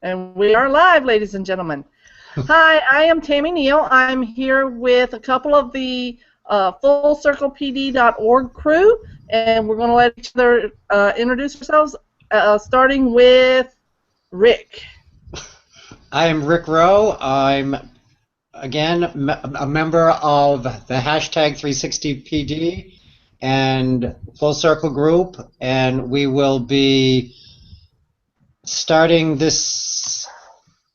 And we are live, ladies and gentlemen. Hi, I am Tammy Neal. I'm here with a couple of the FullCirclePD.org crew, and we're going to let each other introduce ourselves, starting with Rick. I am Rick Rowe. I'm, again, a member of the hashtag 360PD and Full Circle Group, and we will be starting this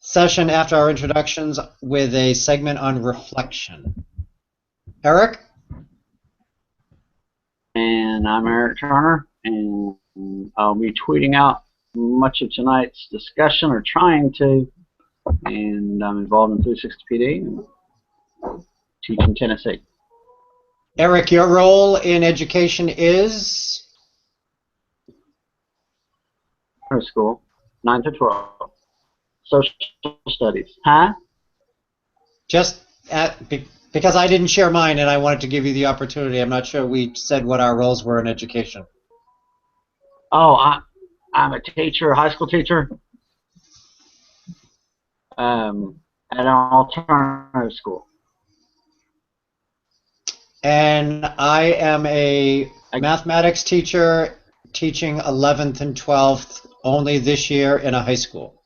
session after our introductions with a segment on reflection. Eric? And I'm Eric Turner, and I'll be tweeting out much of tonight's discussion, or trying to, and I'm involved in 360PD and teaching Tennessee. Eric, your role in education is? School, 9 to 12. Social studies. Huh? Just because I didn't share mine and I wanted to give you the opportunity. I'm not sure we said what our roles were in education. Oh, I'm a teacher, a high school teacher, at an alternative school. And I am a mathematics teacher teaching 11th and 12th only this year in a high school.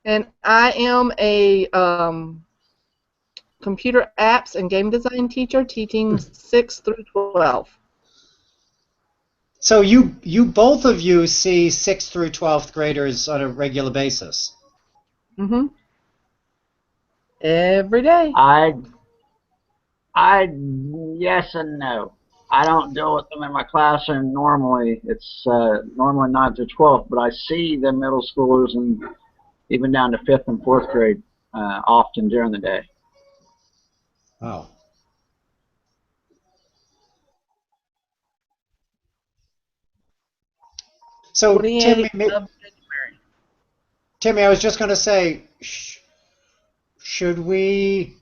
And I am a computer apps and game design teacher teaching 6th through 12th. So you both of you see 6th through 12th graders on a regular basis. Mm-hmm. Every day. Yes and no. I don't deal with them in my classroom normally. It's normally 9 to 12, but I see the middle schoolers and even down to 5th and 4th grade often during the day. Wow. So Timmy, I was just going to say, should we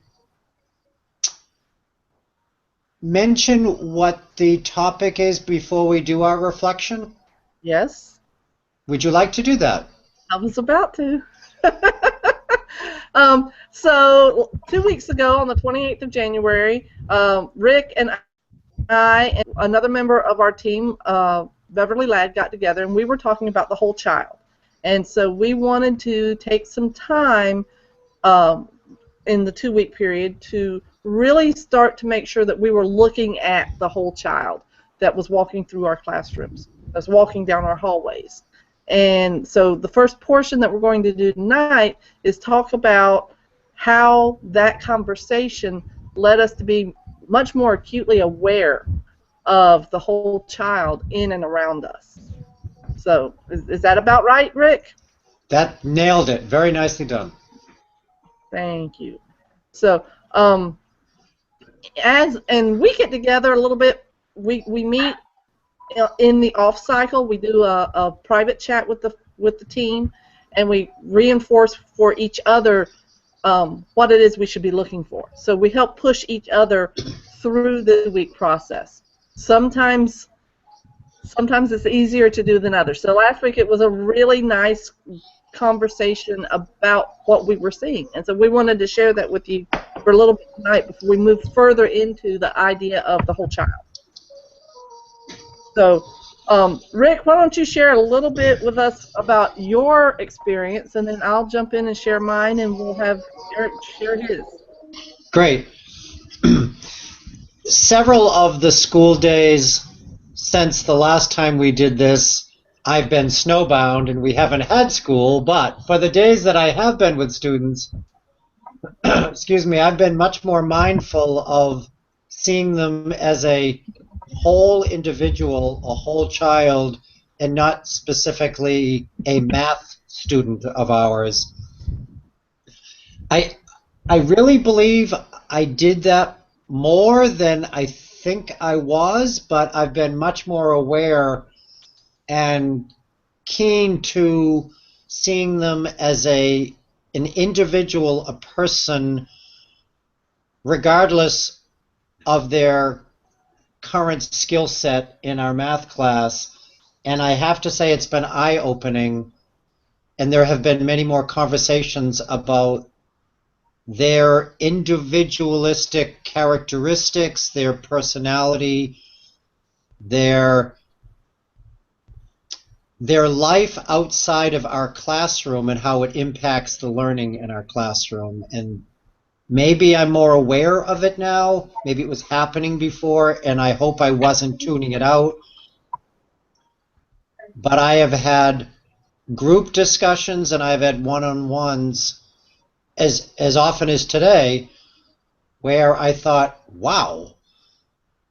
mention what the topic is before we do our reflection? Yes. Would you like to do that? I was about to. So 2 weeks ago, on the 28th of January, Rick and I and another member of our team, Beverly Ladd, got together, and we were talking about the whole child. And so we wanted to take some time in the 2-week period to really start to make sure that we were looking at the whole child that was walking through our classrooms, that's walking down our hallways. And so the first portion that we're going to do tonight is talk about how that conversation led us to be much more acutely aware of the whole child in and around us. So is that about right, Rick? That nailed it. Very nicely done. Thank you. So and we get together a little bit. We meet in the off cycle. We do a private chat with the team, and we reinforce for each other what it is we should be looking for. So we help push each other through the week process. Sometimes it's easier to do than others. So last week it was a really nice conversation about what we were seeing, and so we wanted to share that with you for a little bit tonight before we move further into the idea of the whole child. So, Rick, why don't you share a little bit with us about your experience, and then I'll jump in and share mine, and we'll have Eric share his. Great. Several of the school days since the last time we did this, I've been snowbound and we haven't had school, but for the days that I have been with students, excuse me, I've been much more mindful of seeing them as a whole individual, a whole child, and not specifically a math student of ours. I really believe I did that more than I think I was, but I've been much more aware and keen to seeing them as an individual, a person, regardless of their current skill set in our math class. And I have to say it's been eye-opening and there have been many more conversations about their individualistic characteristics, their personality, their life outside of our classroom and how it impacts the learning in our classroom. And maybe I'm more aware of it now. Maybe it was happening before, and I hope I wasn't tuning it out. But I have had group discussions and I've had one-on-ones as often as today where I thought, wow,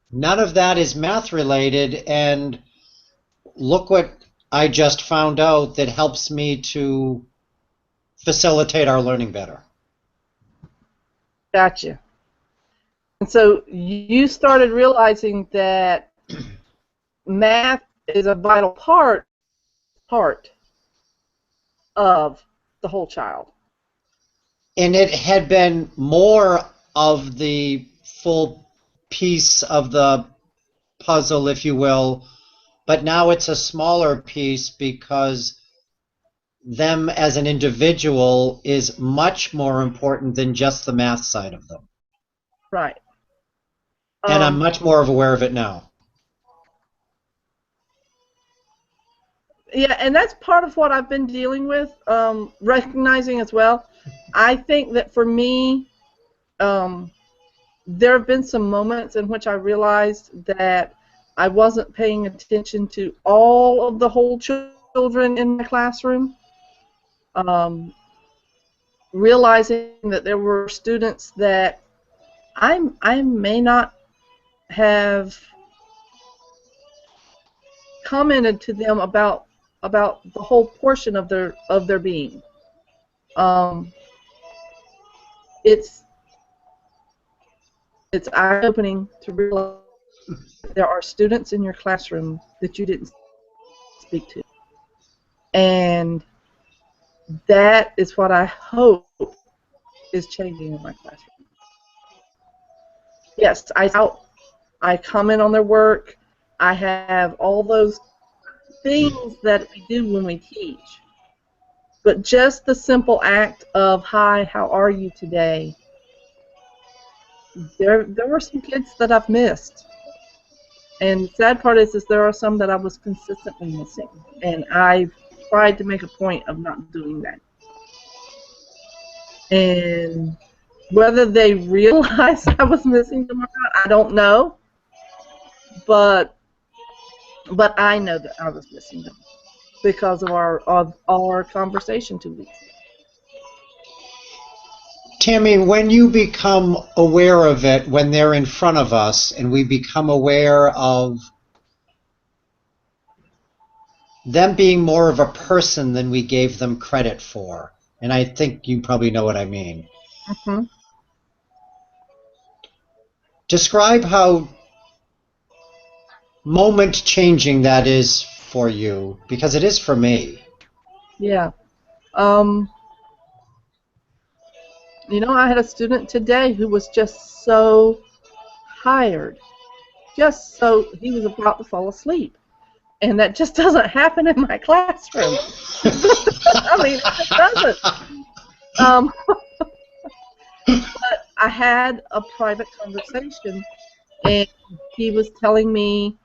none of that is math related, and look what I just found out that helps me to facilitate our learning better. Gotcha. And so you started realizing that math is a vital part of the whole child. And it had been more of the full piece of the puzzle, if you will, but now it's a smaller piece because them as an individual is much more important than just the math side of them. Right. And I'm much more aware of it now. Yeah, and that's part of what I've been dealing with, recognizing as well. I think that for me, there have been some moments in which I realized that I wasn't paying attention to all of the whole children in my classroom. Realizing that there were students that I may not have commented to them about the whole portion of their being. It's eye-opening to realize there are students in your classroom that you didn't speak to, and that is what I hope is changing in my classroom. Yes, I comment on their work. I have all those things that we do when we teach. But just the simple act of, hi, how are you today? There were some kids that I've missed. And the sad part is there are some that I was consistently missing. And I tried to make a point of not doing that. And whether they realized I was missing them or not, I don't know. But I know that I was missing them because of our conversation 2 weeks ago. Tammy, when you become aware of it, when they're in front of us, and we become aware of them being more of a person than we gave them credit for, and I think you probably know what I mean. Mm-hmm. Describe how moment-changing that is for you, because it is for me. Yeah. You know, I had a student today who was just so tired. He was about to fall asleep. And that just doesn't happen in my classroom. I mean, it just doesn't. But I had a private conversation, and he was telling me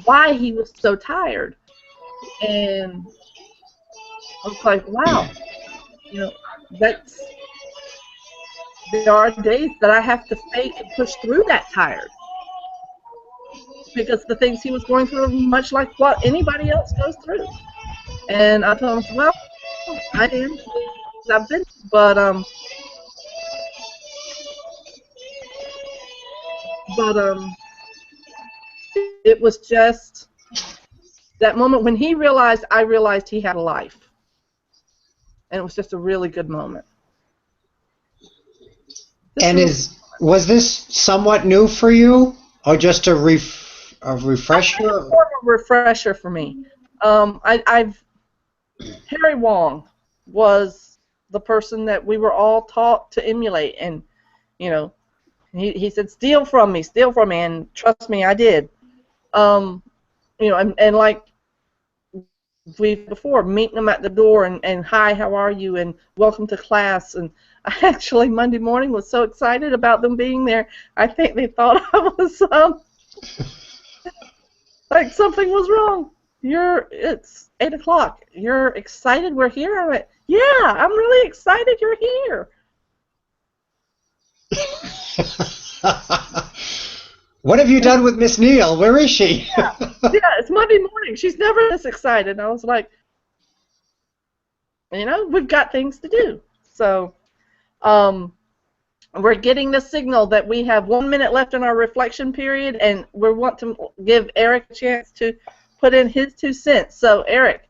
why he was so tired. And I was like, wow, you know, there are days that I have to fake and push through that tired. Because the things he was going through are much like what anybody else goes through. And I told him, well, I am. I've been, but it was just that moment when he realized I realized he had a life. And it was just a really good moment. Was this somewhat new for you, or just a refresher? More of a refresher for me. Harry Wong was the person that we were all taught to emulate, and you know, he said, steal from me, and trust me, I did. You know, and like we've before, meeting them at the door and hi, how are you, and welcome to class. And I actually Monday morning was so excited about them being there. I think they thought I was like something was wrong. It's 8 o'clock. You're excited we're here? I went, yeah, I'm really excited you're here. What have you done with Miss Neal? Where is she? Yeah, it's Monday morning. She's never this excited. I was like, we've got things to do. So we're getting the signal that we have 1 minute left in our reflection period, and we want to give Eric a chance to put in his 2 cents. So, Eric,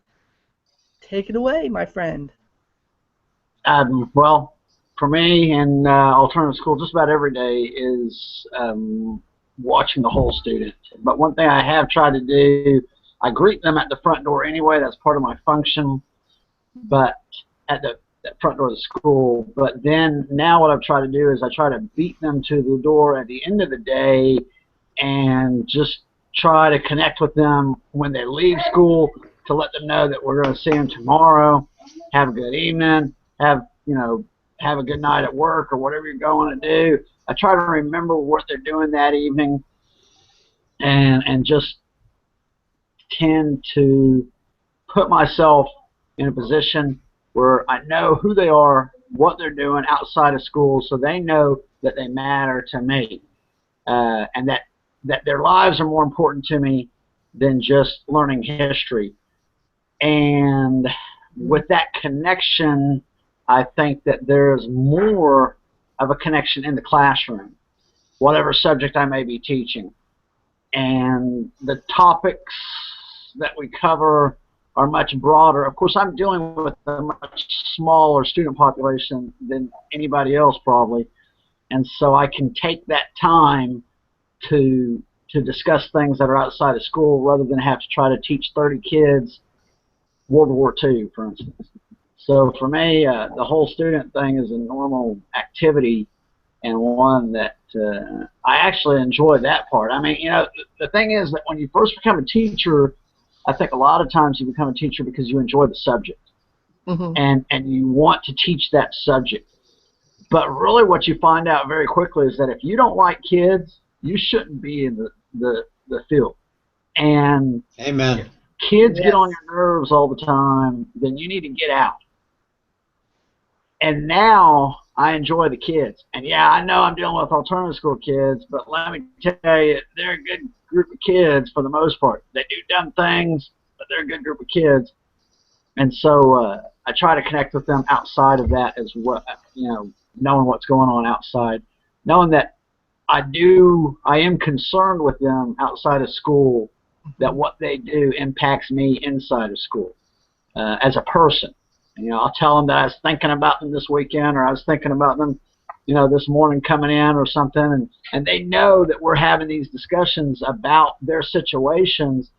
take it away, my friend. Well, for me in alternative school, just about every day is watching the whole student. But one thing I have tried to do, I greet them at the front door anyway. That's part of my function. But at the front door of the school. But then now what I've tried to do is I try to beat them to the door at the end of the day and just try to connect with them when they leave school to let them know that we're going to see them tomorrow. Have a good evening. Have a good night at work or whatever you're going to do. I try to remember what they're doing that evening and just tend to put myself in a position where I know who they are, what they're doing outside of school, so they know that they matter to me, and that their lives are more important to me than just learning history. And with that connection, I think that there's more of a connection in the classroom, whatever subject I may be teaching. And the topics that we cover are much broader. Of course, I'm dealing with a much smaller student population than anybody else probably, and so I can take that time to discuss things that are outside of school rather than have to try to teach 30 kids World War II, for instance. So for me, the whole student thing is a normal activity and one that I actually enjoy that part. I mean, the thing is that when you first become a teacher, I think a lot of times you become a teacher because you enjoy the subject, and you want to teach that subject. But really what you find out very quickly is that if you don't like kids, you shouldn't be in the field. And Amen. Kids get on your nerves all the time, then you need to get out. And now I enjoy the kids. And yeah, I know I'm dealing with alternative school kids, but let me tell you, they're a good group of kids for the most part. They do dumb things, but they're a good group of kids. And so I try to connect with them outside of that as well, knowing what's going on outside, knowing that I am concerned with them outside of school, that what they do impacts me inside of school as a person. I'll tell them that I was thinking about them this weekend, or I was thinking about them, this morning coming in or something, and they know that we're having these discussions about their situations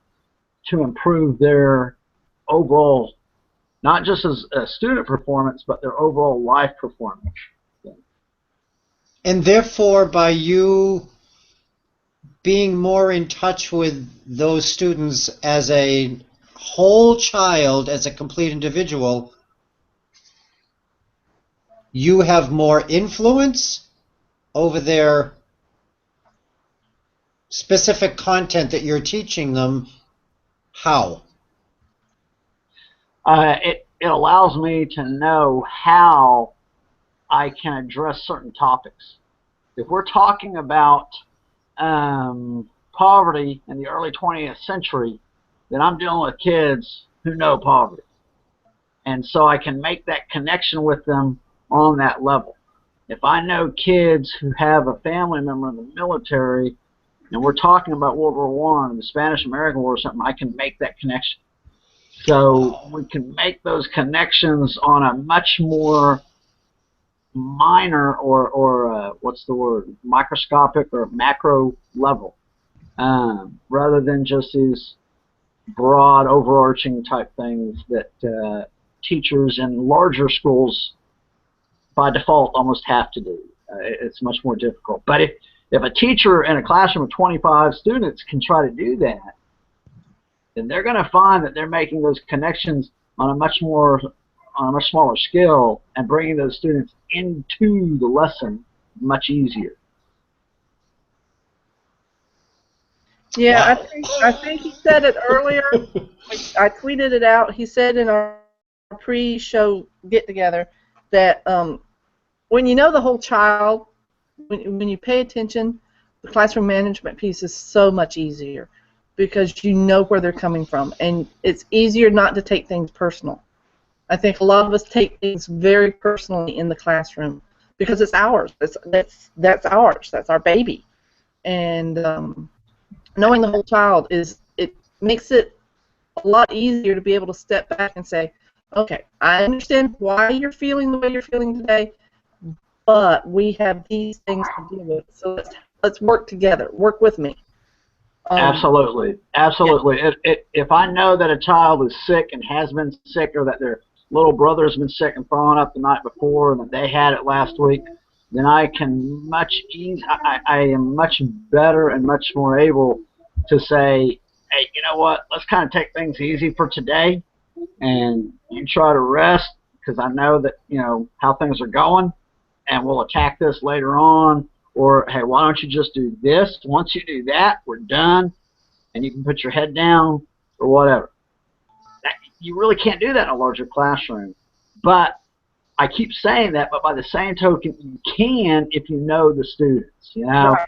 to improve their overall, not just as a student performance, but their overall life performance. And therefore, by you being more in touch with those students as a whole child, as a complete individual, you have more influence over their specific content that you're teaching them. How? It allows me to know how I can address certain topics. If we're talking about poverty in the early 20th century, then I'm dealing with kids who know poverty. And so I can make that connection with them on that level. If I know kids who have a family member in the military and we're talking about World War I and the Spanish-American War or something, I can make that connection. So we can make those connections on a much more minor or what's the word, microscopic or macro level, rather than just these broad overarching type things that teachers in larger schools by default almost have to do. It's much more difficult. But if a teacher in a classroom of 25 students can try to do that, then they're going to find that they're making those connections on a much smaller scale and bringing those students into the lesson much easier. Yeah, Wow. I think he said it earlier. I tweeted it out. He said in our pre-show get-together that when you know the whole child, when you pay attention, the classroom management piece is so much easier because you know where they're coming from, and it's easier not to take things personal. I think a lot of us take things very personally in the classroom because it's ours. That's ours. That's our baby, and knowing the whole child it makes it a lot easier to be able to step back and say, okay, I understand why you're feeling the way you're feeling today, but we have these things to deal with, so let's work together. Work with me. Absolutely. If I know that a child is sick and has been sick, or that their little brother's been sick and throwing up the night before, and that they had it last week, then I can I am much better and much more able to say, hey, you know what? Let's kind of take things easy for today, and you try to rest because I know that how things are going, and we'll attack this later on. Or, hey, why don't you just do this? Once you do that, we're done, and you can put your head down or whatever. You really can't do that in a larger classroom. But I keep saying that, but by the same token, you can if you know the students, Right.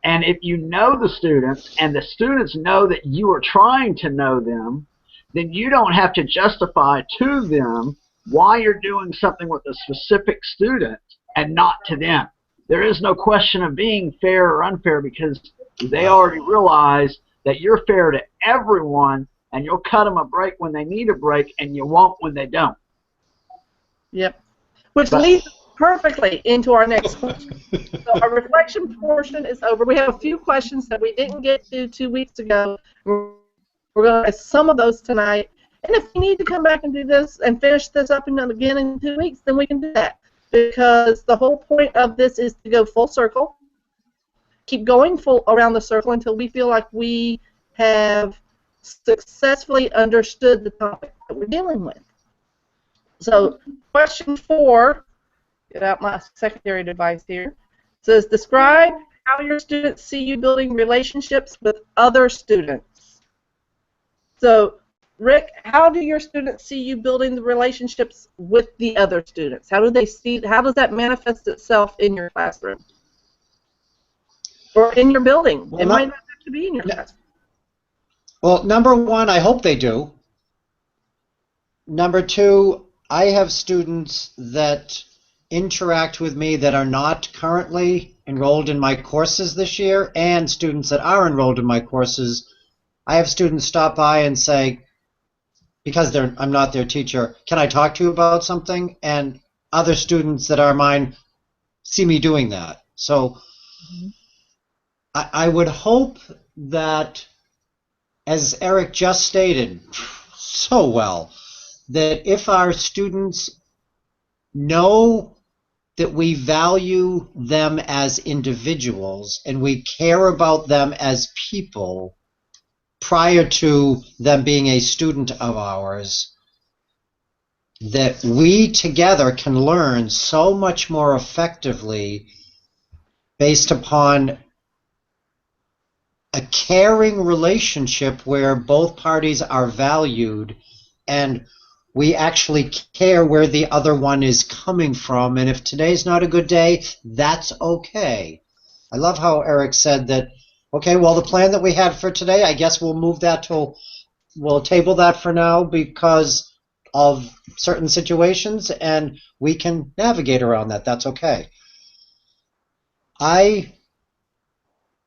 And if you know the students and the students know that you are trying to know them, then you don't have to justify to them why you're doing something with a specific student and not to them. There is no question of being fair or unfair because they already realize that you're fair to everyone, and you'll cut them a break when they need a break, and you won't when they don't. Yep. Which leads perfectly into our next question. So our reflection portion is over. We have a few questions that we didn't get to 2 weeks ago. We're going to ask some of those tonight. And if we need to come back and do this and finish this up again in 2 weeks, then we can do that. Because the whole point of this is to go full circle, keep going full around the circle until we feel like we have successfully understood the topic that we're dealing with. So question 4, get out my secondary device here, says describe how your students see you building relationships with other students. So Rick, how do your students see you building the relationships with the other students? How do they see? How does that manifest itself in your classroom or in your building? Well, it might not have to be in your classroom. Well, number one, I hope they do. Number two, I have students that interact with me that are not currently enrolled in my courses this year, and students that are enrolled in my courses. I have students stop by and say, because I'm not their teacher, can I talk to you about something? And other students that are mine see me doing that. So I would hope that, as Eric just stated so well, that if our students know that we value them as individuals and we care about them as people, prior to them being a student of ours, that we together can learn so much more effectively based upon a caring relationship where both parties are valued and we actually care where the other one is coming from, and if today's not a good day, that's okay. I love how Eric said that, okay, well, the plan that we had for today, I guess we'll table that for now because of certain situations, and we can navigate around that. That's okay. I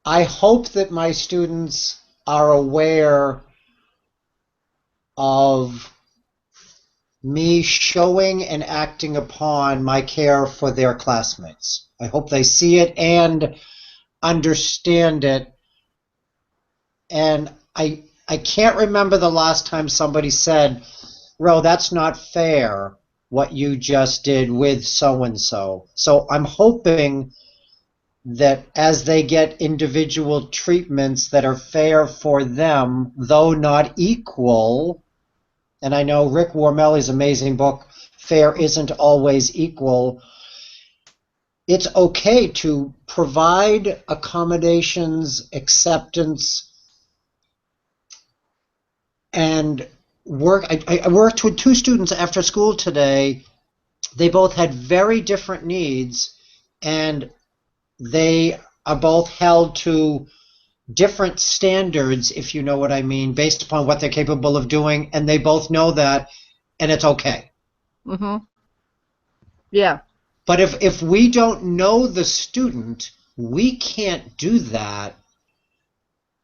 hope that my students are aware of me showing and acting upon my care for their classmates. I hope they see it and understand it. And I can't remember the last time somebody said, Ro, that's not fair what you just did with so-and-so. So I'm hoping that as they get individual treatments that are fair for them, though not equal, and I know Rick Warmelli's amazing book, Fair Isn't Always Equal, it's okay to provide accommodations, acceptance, and work. I worked with two students after school today. They both had very different needs, and they are both held to different standards, if you know what I mean, based upon what they're capable of doing, and they both know that, and it's okay. Mm-hmm. Yeah. But if we don't know the student, we can't do that.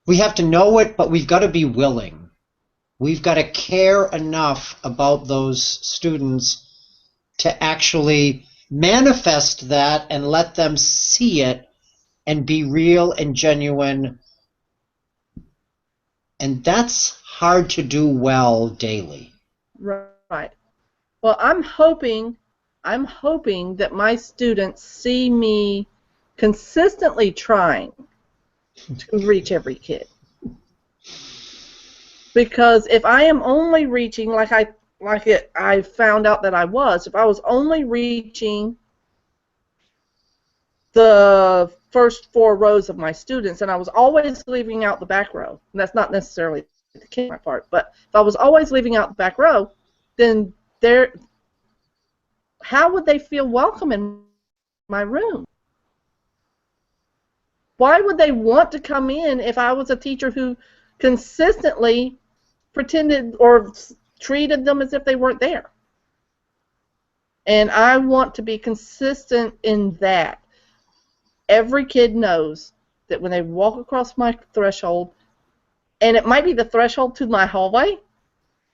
We have to know it, but we've got to be willing. We've got to care enough about those students to actually manifest that and let them see it and be real and genuine. And that's hard to do well daily. Right. Well, I'm hoping that my students see me consistently trying to reach every kid. Because if I am only reaching I found out that I was, if I was only reaching the first 4 rows of my students, and I was always leaving out the back row, and that's not necessarily the kid part, but if I was always leaving out the back row, then how would they feel welcome in my room? Why would they want to come in if I was a teacher who consistently pretended or treated them as if they weren't there? And I want to be consistent in that. Every kid knows that when they walk across my threshold, and it might be the threshold to my hallway,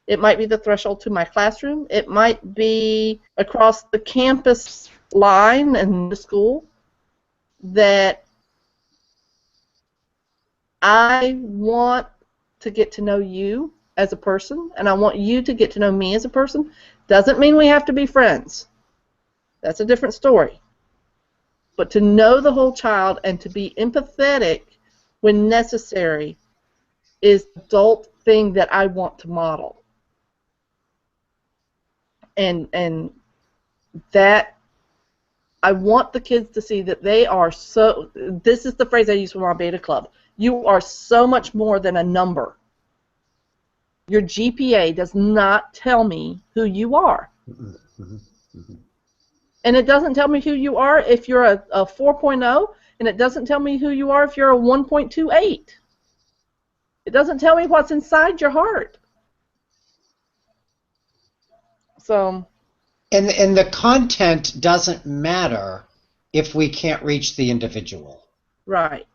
it might be the threshold to my classroom, it might be across the campus line in the school, that I want to get to know you as a person, and I want you to get to know me as a person. Doesn't mean we have to be friends. That's a different story. But to know the whole child and to be empathetic when necessary is the adult thing that I want to model. And that I want the kids to see that they are so, this is the phrase I use for my beta club, you are so much more than a number. Your GPA does not tell me who you are. And it doesn't tell me who you are if you're a 4.0, and it doesn't tell me who you are if you're a 1.28. It doesn't tell me what's inside your heart. So. And the content doesn't matter if we can't reach the individual. Right.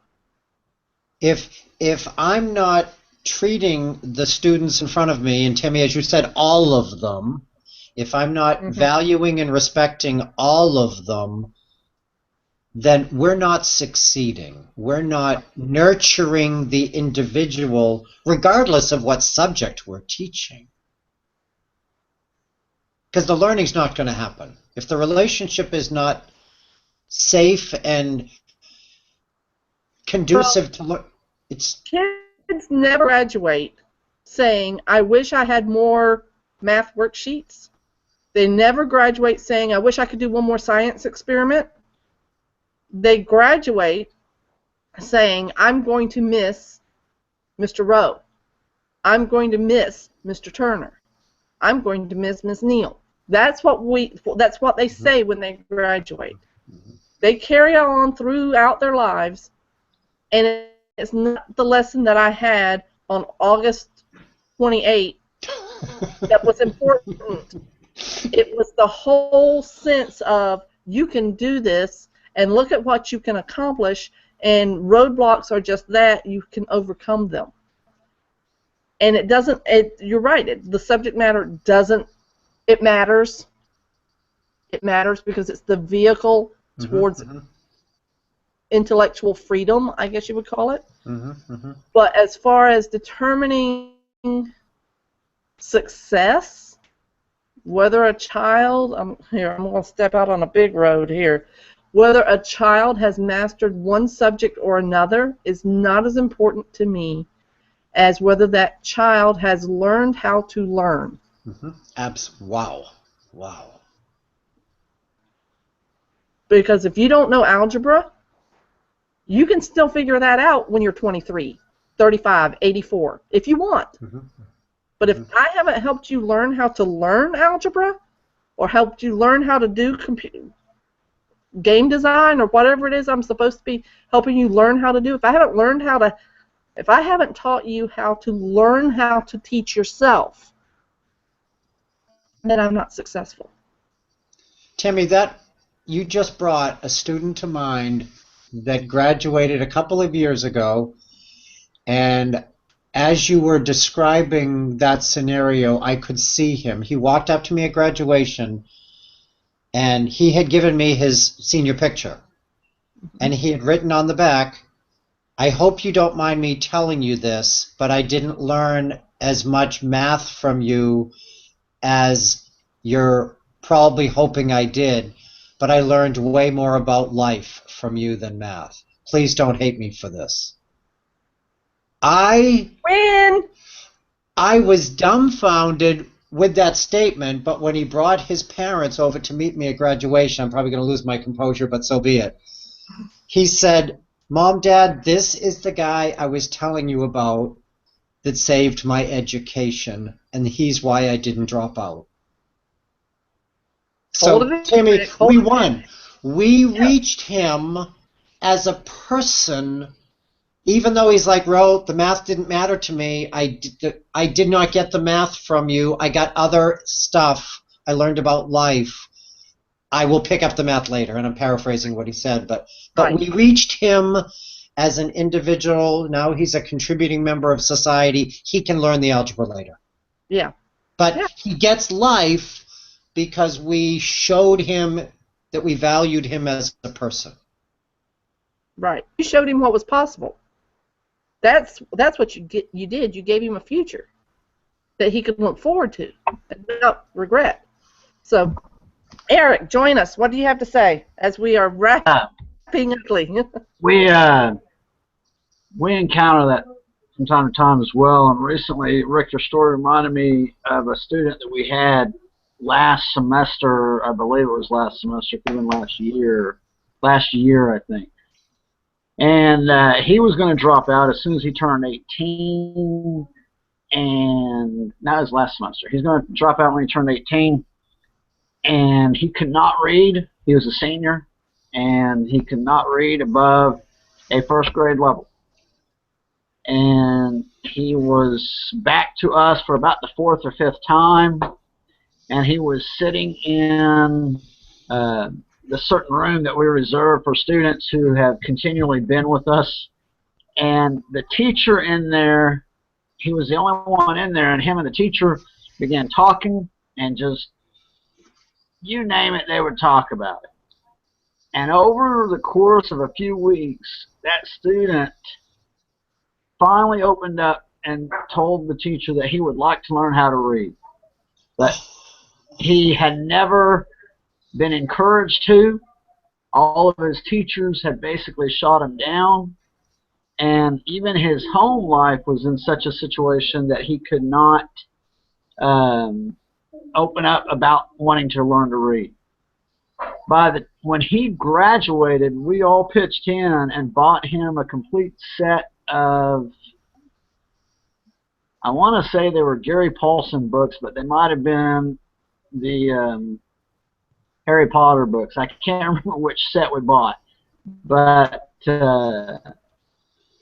If I'm not treating the students in front of me, and Tammy, as you said, all of them, if I'm not valuing and respecting all of them, then we're not succeeding. We're not nurturing the individual, regardless of what subject we're teaching. Because the learning's not going to happen. If the relationship is not safe and conducive to learn, it's... Kids never graduate saying, I wish I had more math worksheets. They never graduate saying, I wish I could do one more science experiment. They graduate saying, I'm going to miss Mr. Rowe. I'm going to miss Mr. Turner. I'm going to miss Miss Neal. That's what they say when they graduate. They carry on throughout their lives, and it's not the lesson that I had on August 28th that was important. It was the whole sense of you can do this, and look at what you can accomplish, and roadblocks are just that. You can overcome them. And it doesn't, you're right, the subject matter doesn't, it matters. It matters because it's the vehicle towards intellectual freedom, I guess you would call it. But as far as determining success, whether a child, I'm going to step out on a big road here, Whether a child has mastered one subject or another is not as important to me as whether that child has learned how to learn. Wow. Wow. Because if you don't know algebra, you can still figure that out when you're 23, 35, 84, if you want. But if I haven't helped you learn how to learn algebra, or helped you learn how to do game design, or whatever it is I'm supposed to be helping you learn how to do, if I haven't taught you how to learn how to teach yourself, then I'm not successful. Tammy, that you just brought a student to mind that graduated a couple of years ago, and as you were describing that scenario, I could see him. He walked up to me at graduation, and he had given me his senior picture, and he had written on the back, "I hope you don't mind me telling you this, but I didn't learn as much math from you as you're probably hoping I did, but I learned way more about life from you than math. Please don't hate me for this." I was dumbfounded with that statement, but when he brought his parents over to meet me at graduation, I'm probably going to lose my composure, but so be it. He said, "Mom, Dad, this is the guy I was telling you about that saved my education, and he's why I didn't drop out." So, Tammy, we won. We reached him as a person, even though he's like, "Ro, the math didn't matter to me. I did not get the math from you. I got other stuff. I learned about life. I will pick up the math later," and I'm paraphrasing what he said, but Right. We reached him as an individual. Now he's a contributing member of society. He can learn the algebra later. Yeah. But Yeah. he gets life because we showed him that we valued him as a person. Right. You showed him what was possible. That's what you did. You gave him a future that he could look forward to and not regret. So, Eric, join us. What do you have to say as we are wrapping up? We encounter that from time to time as well. And recently, Rick, your story reminded me of a student that we had last semester. I believe it was last semester, even last year, I think. And he was going to drop out as soon as he turned 18. And that was last semester. He's going to drop out when he turned 18. And he could not read. He was a senior. And he could not read above a first grade level. And he was back to us for about the fourth or fifth time. And he was sitting in the certain room that we reserve for students who have continually been with us. And the teacher in there, he was the only one in there, and him and the teacher began talking, and just, you name it, they would talk about it. And over the course of a few weeks, that student finally opened up and told the teacher that he would like to learn how to read. But he had never been encouraged to. All of his teachers had basically shot him down, and even his home life was in such a situation that he could not open up about wanting to learn to read. When he graduated, we all pitched in and bought him a complete set of, I want to say they were Gary Paulson books, but they might have been the Harry Potter books. I can't remember which set we bought, but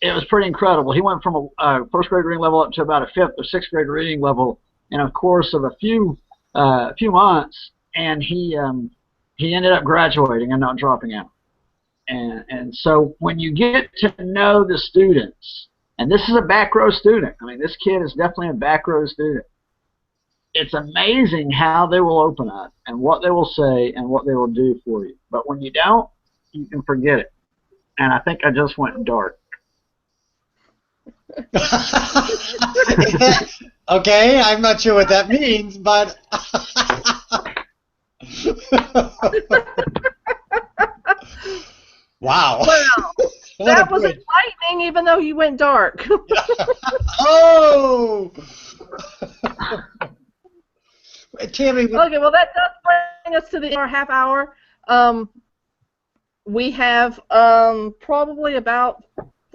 it was pretty incredible. He went from a first grade reading level up to about a fifth or sixth grade reading level in a course of a few months, and he ended up graduating and not dropping out. And so when you get to know the students, and this is a back row student. I mean, this kid is definitely a back row student. It's amazing how they will open up and what they will say and what they will do for you. But when you don't, you can forget it. And I think I just went dark. Okay, I'm not sure what that means, but Wow. Wow. What That a was bridge. enlightening, even though you went dark. Oh! Tammy, Okay, well, that does bring us to the our half hour. We have probably about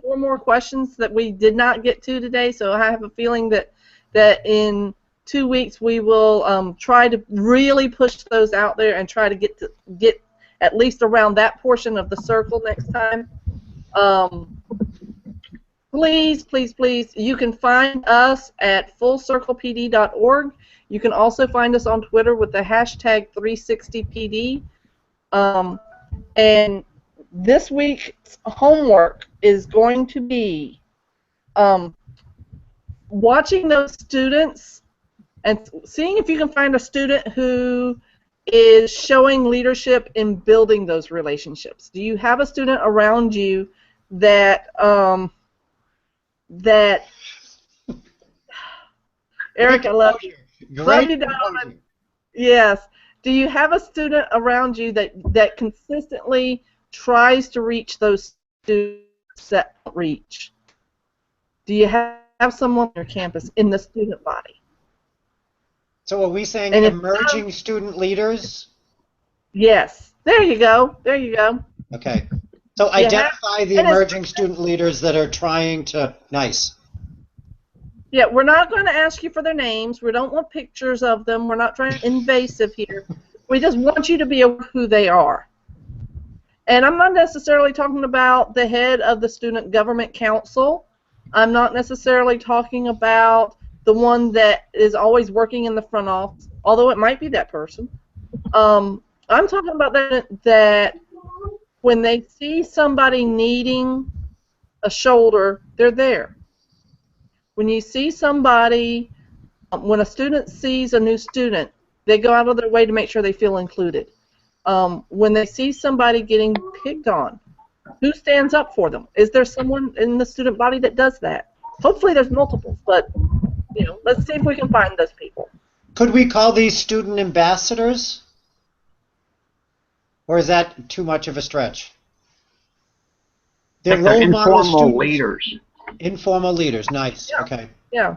4 more questions that we did not get to today, so I have a feeling that in 2 weeks we will try to really push those out there and try to get at least around that portion of the circle next time. Please, please, please, you can find us at fullcirclepd.org. You can also find us on Twitter with the hashtag 360PD. And this week's homework is going to be watching those students and seeing if you can find a student who is showing leadership in building those relationships. Do you have a student around you that Eric, I love you. Love you, darling. Yes. Do you have a student around you that consistently tries to reach those students that don't reach? Do you have someone on your campus in the student body? So are we saying And emerging student leaders? Yes. There you go. There you go. Okay. So You identify the and it's- emerging student leaders that are trying to, nice. Yeah, we're not going to ask you for their names. We don't want pictures of them. We're not trying to invasive here. We just want you to be aware of who they are. And I'm not necessarily talking about the head of the Student Government Council. I'm not necessarily talking about the one that is always working in the front office, although it might be that person. I'm talking about that when they see somebody needing a shoulder, they're there. When you see somebody, when a student sees a new student, they go out of their way to make sure they feel included. When they see somebody getting picked on, who stands up for them? Is there someone in the student body that does that? Hopefully there's multiples, but let's see if we can find those people. Could we call these student ambassadors? Or is that too much of a stretch? They're role model informal students. leaders. Informal leaders, nice. Yeah. Okay. Yeah.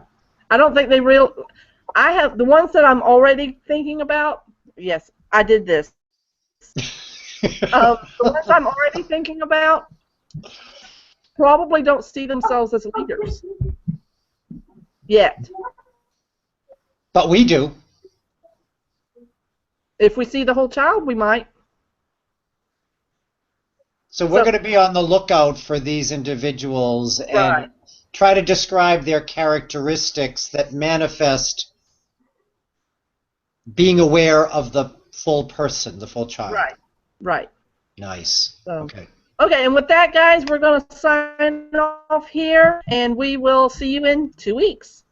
I don't think I have the ones that I'm already thinking about. Yes, I did this. The ones I'm already thinking about probably don't see themselves as leaders yet. But we do. If we see the whole child, we might. So we're going to be on the lookout for these individuals and try to describe their characteristics that manifest being aware of the full person, the full child. Right. Right. Nice. So, Okay. Okay, and with that, guys, we're going to sign off here, and we will see you in 2 weeks.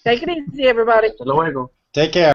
Take it easy, everybody. Hasta luego. Take care.